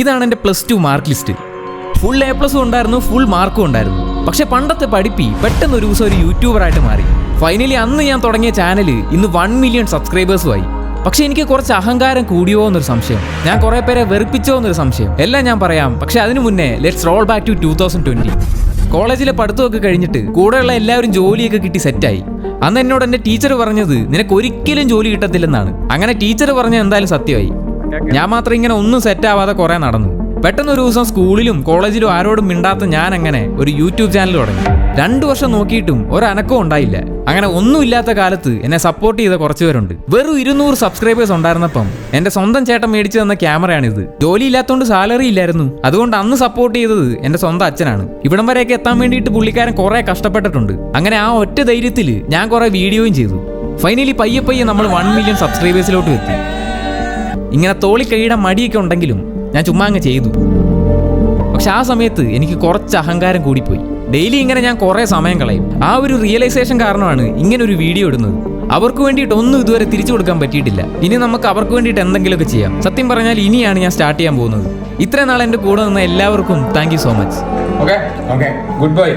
ഇതാണ് എൻ്റെ +2 mark list. Full A+ ഉണ്ടായിരുന്നു, ഫുൾ മാർക്കും ഉണ്ടായിരുന്നു. പക്ഷെ പണ്ടത്തെ പഠിപ്പി പെട്ടെന്ന് ഒരു ദിവസം ഒരു യൂട്യൂബറായിട്ട് മാറി. ഫൈനലി അന്ന് ഞാൻ തുടങ്ങിയ ചാനൽ ഇന്ന് 1 മില്യൺ സബ്സ്ക്രൈബേഴ്സുമായി. പക്ഷെ എനിക്ക് കുറച്ച് അഹങ്കാരം കൂടിയോ എന്നൊരു സംശയം, ഞാൻ കുറെ പേരെ വെറുപ്പിച്ചോ എന്നൊരു സംശയം. എല്ലാം ഞാൻ പറയാം. പക്ഷെ അതിനു മുന്നേ ലെറ്റ്സ് റോൾ ബാക്ക് ടു 2020. കോളേജിലെ പഠിത്തമൊക്കെ കഴിഞ്ഞിട്ട് കൂടെയുള്ള എല്ലാവരും ജോലിയൊക്കെ കിട്ടി സെറ്റായി. അന്ന് എന്നോട് എൻ്റെ ടീച്ചർ പറഞ്ഞത് നിനക്ക് ഒരിക്കലും ജോലി കിട്ടത്തില്ലെന്നാണ്. അങ്ങനെ ടീച്ചർ പറഞ്ഞ എന്തായാലും സത്യമായി. ഞാൻ മാത്രം ഇങ്ങനെ ഒന്നും സെറ്റാവാതെ കുറെ നടന്നു. പെട്ടെന്ന് ഒരു ദിവസം സ്കൂളിലും കോളേജിലും ആരോടും മിണ്ടാത്ത ഞാൻ അങ്ങനെ ഒരു യൂട്യൂബ് ചാനൽ തുടങ്ങി. 2 വർഷം നോക്കിയിട്ടും ഒരനക്കവും ഉണ്ടായില്ല. അങ്ങനെ ഒന്നുമില്ലാത്ത കാലത്ത് എന്നെ സപ്പോർട്ട് ചെയ്ത കുറച്ച് പേരുണ്ട്. വെറും 200 സബ്സ്ക്രൈബേഴ്സ് ഉണ്ടായിരുന്നപ്പം എൻ്റെ സ്വന്തം ചേട്ടൻ മേടിച്ചു തന്ന ക്യാമറയാണിത്. ജോലി ഇല്ലാത്തതുകൊണ്ട് സാലറി ഇല്ലായിരുന്നു. അതുകൊണ്ട് അന്ന് സപ്പോർട്ട് ചെയ്തത് എൻ്റെ സ്വന്തം അച്ഛനാണ്. ഇവിടം വരെയൊക്കെ എത്താൻ വേണ്ടിയിട്ട് പുള്ളിക്കാരൻ കുറെ കഷ്ടപ്പെട്ടിട്ടുണ്ട്. അങ്ങനെ ആ ഒറ്റ ധൈര്യത്തിൽ ഞാൻ കുറെ വീഡിയോയും ചെയ്തു. ഫൈനലി പയ്യെ നമ്മൾ 1 മില്യൺ സബ്സ്ക്രൈബേഴ്സിലോട്ട് എത്തി. ഇങ്ങനെ തോളി കഴിയുടെ മടിയൊക്കെ ഉണ്ടെങ്കിലും ഞാൻ ചുമ്മാ അങ്ങ് ചെയ്തു. പക്ഷെ ആ സമയത്ത് എനിക്ക് കുറച്ച് അഹങ്കാരം കൂടിപ്പോയി. ഡെയിലി ഇങ്ങനെ ഞാൻ കുറേ സമയം കളയും. ആ ഒരു റിയലൈസേഷൻ കാരണമാണ് ഇങ്ങനെ ഒരു വീഡിയോ ഇടുന്നത്. അവർക്ക് വേണ്ടിയിട്ട് ഒന്നും ഇതുവരെ തിരിച്ചു കൊടുക്കാൻ പറ്റിയിട്ടില്ല. ഇനി നമുക്ക് അവർക്ക് വേണ്ടിയിട്ട് എന്തെങ്കിലുമൊക്കെ ചെയ്യാം. സത്യം പറഞ്ഞാൽ ഇനിയാണ് ഞാൻ സ്റ്റാർട്ട് ചെയ്യാൻ പോകുന്നത്. ഇത്രയും നാൾ എൻ്റെ കൂടെ നിന്ന എല്ലാവർക്കും thank you so much. Okay good bye.